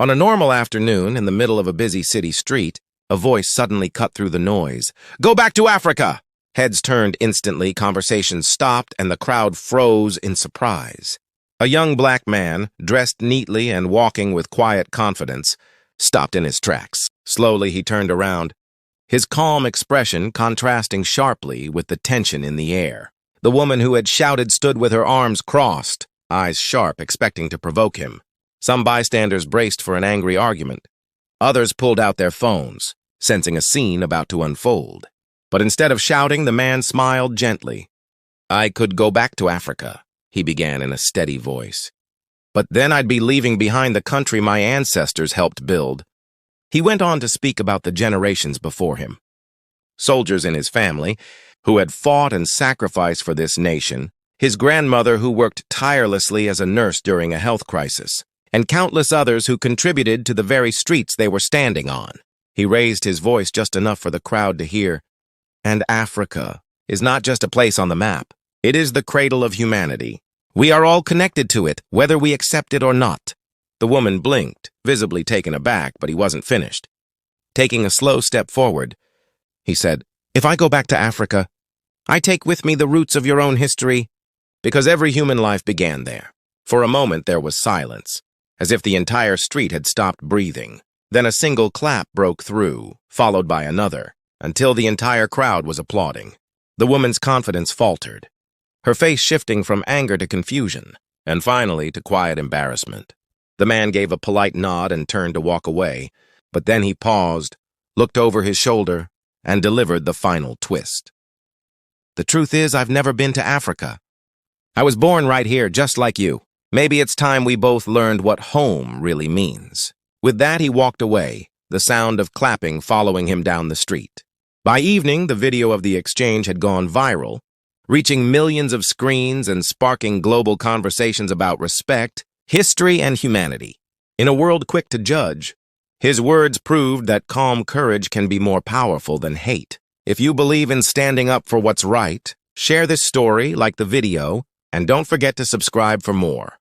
On a normal afternoon, in the middle of a busy city street, a voice suddenly cut through the noise. "Go back to Africa!" Heads turned instantly, conversations stopped, and the crowd froze in surprise. A young black man, dressed neatly and walking with quiet confidence, stopped in his tracks. Slowly he turned around, his calm expression contrasting sharply with the tension in the air. The woman who had shouted stood with her arms crossed, eyes sharp, expecting to provoke him. Some bystanders braced for an angry argument. Others pulled out their phones, sensing a scene about to unfold. But instead of shouting, the man smiled gently. "I could go back to Africa," he began in a steady voice. "But then I'd be leaving behind the country my ancestors helped build." He went on to speak about the generations before him. Soldiers in his family, who had fought and sacrificed for this nation, his grandmother who worked tirelessly as a nurse during a health crisis, and countless others who contributed to the very streets they were standing on. He raised his voice just enough for the crowd to hear. "And Africa is not just a place on the map. It is the cradle of humanity. We are all connected to it, whether we accept it or not." The woman blinked, visibly taken aback, but he wasn't finished. Taking a slow step forward, he said, "If I go back to Africa, I take with me the roots of your own history, because every human life began there." For a moment there was silence, as if the entire street had stopped breathing. Then a single clap broke through, followed by another, until the entire crowd was applauding. The woman's confidence faltered, her face shifting from anger to confusion, and finally to quiet embarrassment. The man gave a polite nod and turned to walk away, but then he paused, looked over his shoulder, and delivered the final twist. "The truth is, I've never been to Africa. I was born right here, just like you. Maybe it's time we both learned what home really means." With that, he walked away, the sound of clapping following him down the street. By evening, the video of the exchange had gone viral, reaching millions of screens and sparking global conversations about respect, history, and humanity. In a world quick to judge, his words proved that calm courage can be more powerful than hate. If you believe in standing up for what's right, share this story, like the video, and don't forget to subscribe for more.